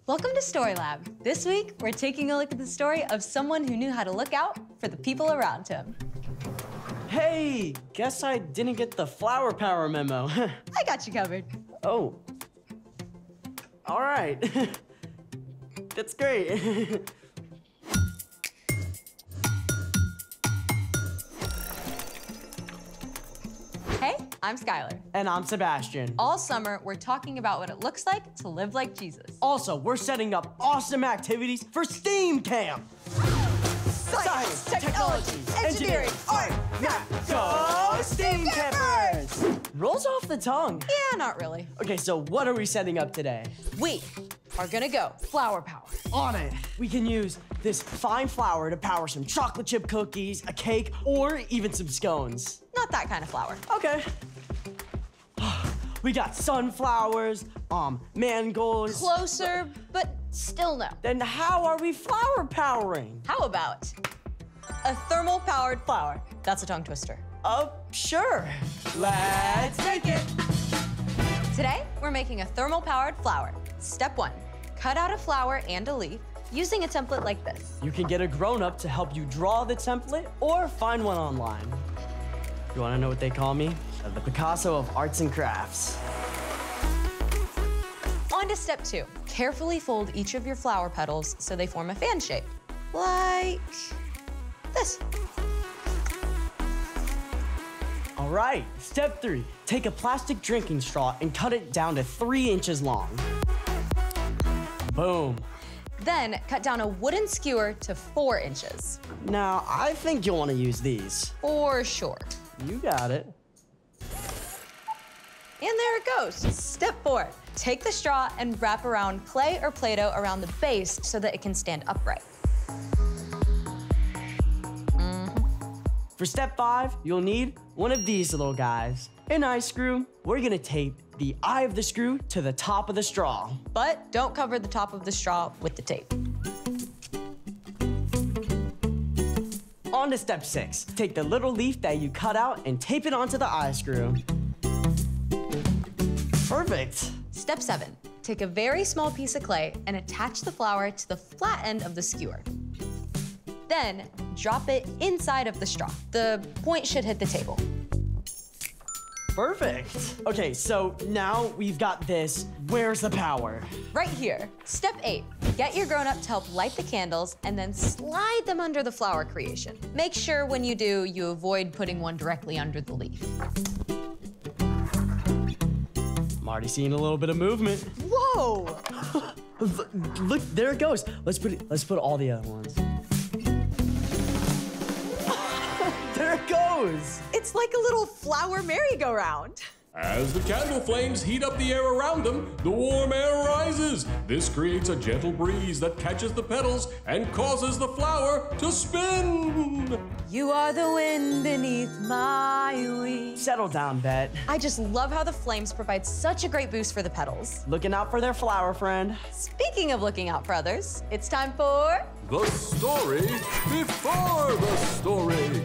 Welcome to Story Lab. This week, we're taking a look at the story of someone who knew how to look out for the people around him. Hey, guess I didn't get the flower power memo. I got you covered. Oh. All right. That's great. Hey, I'm Skylar. And I'm Sebastian. All summer, we're talking about what it looks like to live like Jesus. Also, we're setting up awesome activities for STEAM Camp. Science, technology, engineering, art, math. Go STEAM Campers! Rolls off the tongue. Yeah, not really. Okay, so what are we setting up today? We are gonna go flower power. On it. We can use this fine flour to power some chocolate chip cookies, a cake, or even some scones. Not that kind of flower. Okay. We got sunflowers, mangolds. Closer, but still no. Then how are we flower powering? How about a thermal powered flower? That's a tongue twister. Sure. Let's make it. Today, we're making a thermal powered flower. Step 1, cut out a flower and a leaf using a template like this. You can get a grown-up to help you draw the template or find one online. You wanna know what they call me? The Picasso of arts and crafts. On to step 2. Carefully fold each of your flower petals so they form a fan shape, like this. All right, step 3. Take a plastic drinking straw and cut it down to 3 inches long. Boom. Then cut down a wooden skewer to 4 inches. Now, I think you'll wanna use these. For sure. You got it. And there it goes. Step 4, take the straw and wrap around clay or Play-Doh around the base so that it can stand upright. For step 5, you'll need one of these little guys. An eye screw. We're gonna tape the eye of the screw to the top of the straw. But don't cover the top of the straw with the tape. On to step 6. Take the little leaf that you cut out and tape it onto the eye screw. Perfect. Step 7, take a very small piece of clay and attach the flower to the flat end of the skewer. Then drop it inside of the straw. The point should hit the table. Perfect. Okay, so now we've got this. Where's the power? Right here. Step 8, get your grown-up to help light the candles and then slide them under the flower creation. Make sure when you do, you avoid putting one directly under the leaf. I'm already seeing a little bit of movement. Whoa! Look, there it goes. Let's put all the other ones. There it goes. It's like a little flower merry-go-round. As the candle flames heat up the air around them, the warm air rises. This creates a gentle breeze that catches the petals and causes the flower to spin. You are the wind beneath my wings. Settle down, Bet. I just love how the flames provide such a great boost for the petals. Looking out for their flower friend. Speaking of looking out for others, it's time for... The story before the story.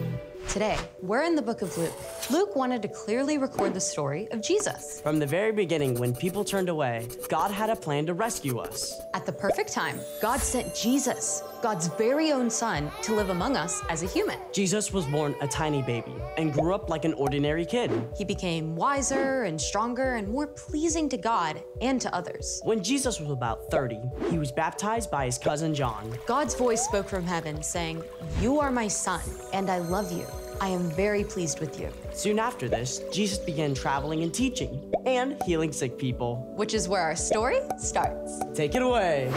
Today, we're in the book of Luke. Luke wanted to clearly record the story of Jesus. From the very beginning, when people turned away, God had a plan to rescue us. At the perfect time, God sent Jesus, God's very own son, to live among us as a human. Jesus was born a tiny baby and grew up like an ordinary kid. He became wiser and stronger and more pleasing to God and to others. When Jesus was about 30, he was baptized by his cousin John. God's voice spoke from heaven saying, "You are my son, and I love you. I am very pleased with you." Soon after this, Jesus began traveling and teaching and healing sick people. Which is where our story starts. Take it away.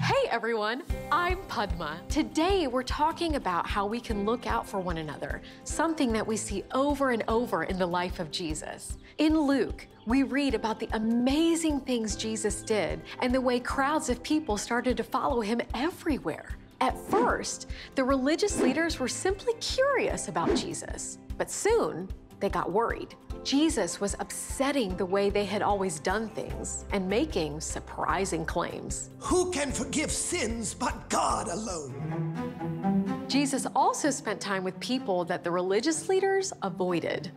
Hey everyone, I'm Padma. Today we're talking about how we can look out for one another, something that we see over and over in the life of Jesus. In Luke, we read about the amazing things Jesus did and the way crowds of people started to follow him everywhere. At first, the religious leaders were simply curious about Jesus, but soon they got worried. Jesus was upsetting the way they had always done things and making surprising claims. Who can forgive sins but God alone? Jesus also spent time with people that the religious leaders avoided.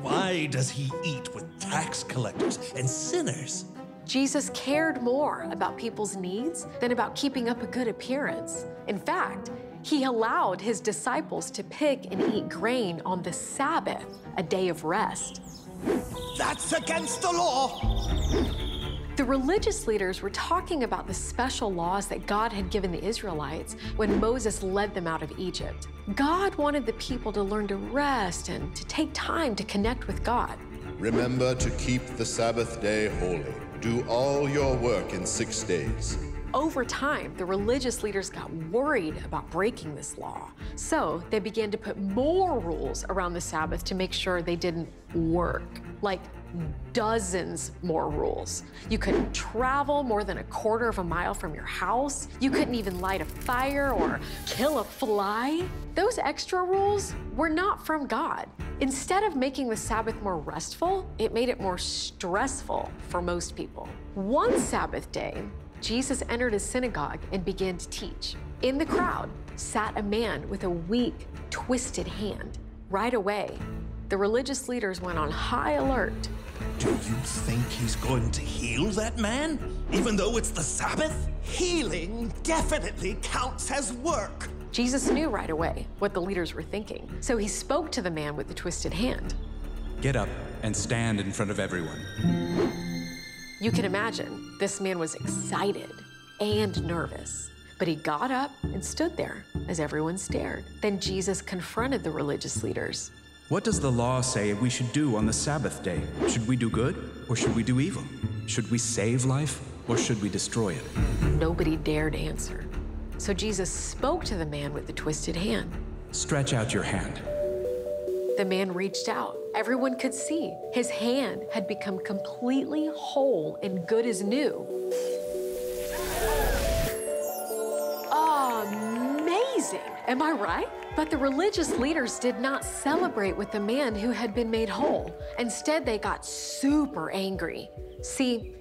Why does he eat with tax collectors and sinners? Jesus cared more about people's needs than about keeping up a good appearance. In fact, he allowed his disciples to pick and eat grain on the Sabbath, a day of rest. That's against the law. The religious leaders were talking about the special laws that God had given the Israelites when Moses led them out of Egypt. God wanted the people to learn to rest and to take time to connect with God. Remember to keep the Sabbath day holy. Do all your work in 6 days. Over time, the religious leaders got worried about breaking this law. So they began to put more rules around the Sabbath to make sure they didn't work, like dozens more rules. You couldn't travel more than 1/4 of a mile from your house. You couldn't even light a fire or kill a fly. Those extra rules were not from God. Instead of making the Sabbath more restful, it made it more stressful for most people. One Sabbath day, Jesus entered a synagogue and began to teach. In the crowd sat a man with a weak, twisted hand. Right away, the religious leaders went on high alert. Do you think he's going to heal that man, even though it's the Sabbath? Healing definitely counts as work. Jesus knew right away what the leaders were thinking, so he spoke to the man with the twisted hand. Get up and stand in front of everyone. You can imagine, this man was excited and nervous, but he got up and stood there as everyone stared. Then Jesus confronted the religious leaders. What does the law say we should do on the Sabbath day? Should we do good or should we do evil? Should we save life or should we destroy it? Nobody dared answer. So Jesus spoke to the man with the twisted hand. Stretch out your hand. The man reached out. Everyone could see his hand had become completely whole and good as new. Amazing! Am I right? But the religious leaders did not celebrate with the man who had been made whole. Instead, they got super angry. See,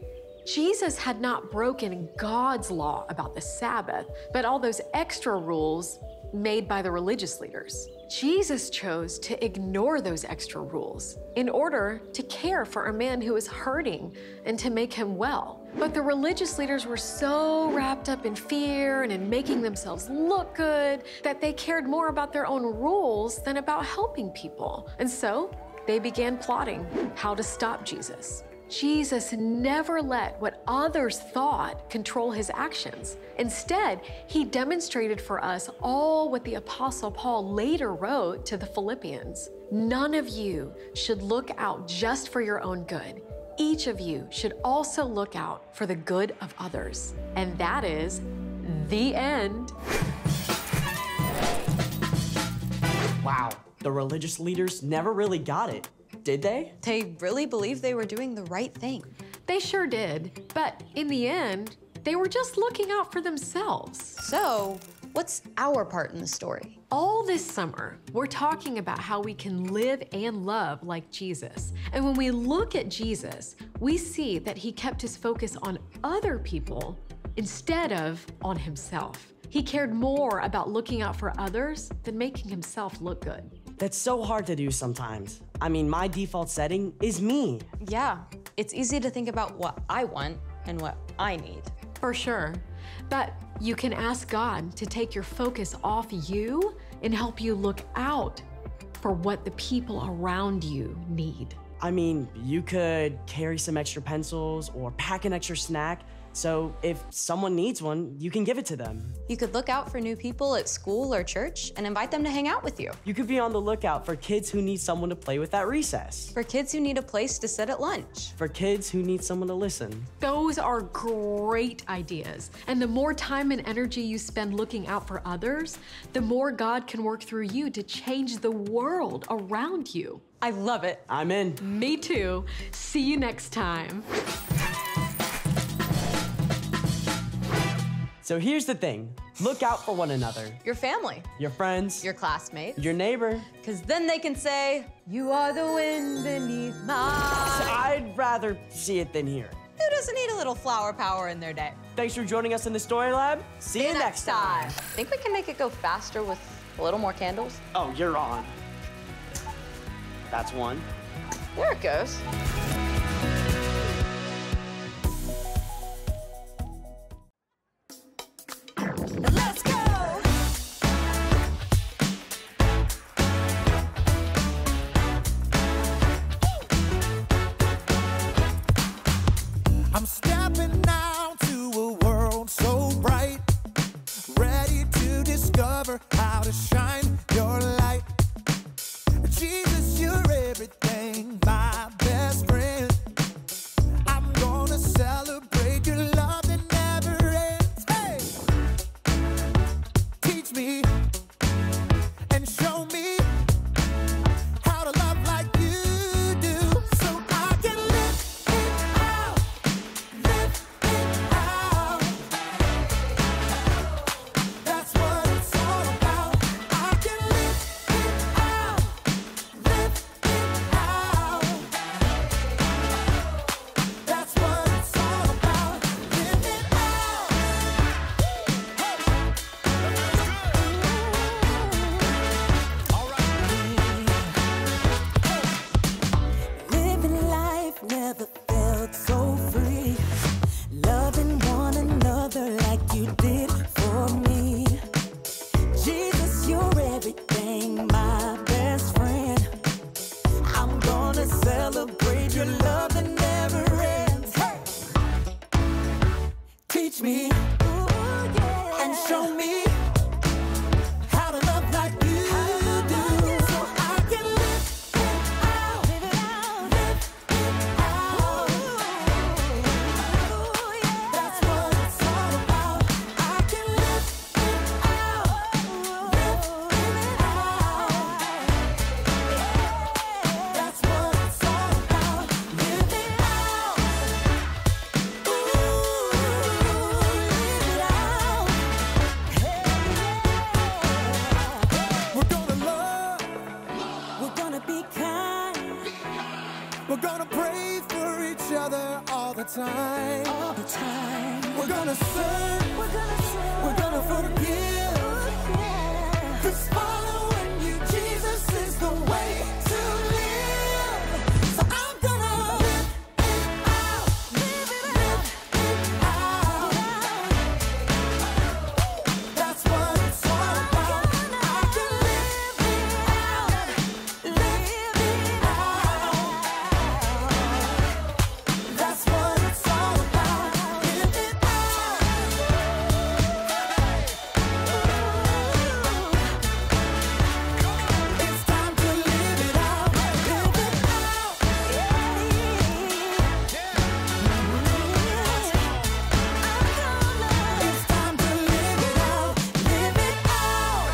Jesus had not broken God's law about the Sabbath, but all those extra rules made by the religious leaders. Jesus chose to ignore those extra rules in order to care for a man who was hurting and to make him well. But the religious leaders were so wrapped up in fear and in making themselves look good that they cared more about their own rules than about helping people. And so they began plotting how to stop Jesus. Jesus never let what others thought control his actions. Instead, he demonstrated for us all what the Apostle Paul later wrote to the Philippians. None of you should look out just for your own good. Each of you should also look out for the good of others. And that is the end. Wow, the religious leaders never really got it, did they? They really believed they were doing the right thing. They sure did, but in the end, they were just looking out for themselves. So, what's our part in the story? All this summer, we're talking about how we can live and love like Jesus. And when we look at Jesus, we see that he kept his focus on other people instead of on himself. He cared more about looking out for others than making himself look good. That's so hard to do sometimes. I mean, my default setting is me. Yeah, it's easy to think about what I want and what I need. For sure. But you can ask God to take your focus off you and help you look out for what the people around you need. I mean, you could carry some extra pencils or pack an extra snack, so if someone needs one, you can give it to them. You could look out for new people at school or church and invite them to hang out with you. You could be on the lookout for kids who need someone to play with at recess. For kids who need a place to sit at lunch. For kids who need someone to listen. Those are great ideas. And the more time and energy you spend looking out for others, the more God can work through you to change the world around you. I love it. I'm in. Me too. See you next time. So here's the thing. Look out for one another. Your family, Your friends, your classmates, your neighbor. because then they can say, "You are the wind beneath my eyes." I'd rather see it than hear it. Who doesn't need a little flower power in their day? Thanks for joining us in the Story Lab. See you next time. Think we can make it go faster with a little more candles? Oh, you're on. That's one. There it goes. Let's go! I'm stepping out to a world so bright, ready to discover how to shine your light. Jesus, you're everything, my best friend. I'm gonna celebrate your love that never ends. Hey! Teach me and show me how to love like you do, so I can live it out. Live it out. That's what it's all about. I can live it out. Live it out. That's what it's all about. Live it Living life never felt so free. Loving one another like you did for me. Jesus, you're everything, my best friend. I'm gonna celebrate your love that never ends. Hey! Teach me and show me how to love like you do, so I can live it out. Live it out. That's what it's all about. I can live it out. Live it out. That's what it's all about. Live it out. We're gonna love. We're gonna be kind. We're gonna pray for each other all the time. All the time. We're gonna serve. We're gonna forgive. 'Cause following you, Jesus, is the way to live. So I'm gonna live it out. Live it out. That's what it's all about. I can live it out. Live it out. That's what it's all about. Live it out. It's time to live it out. Live it out. It's time to live it out. Live it out.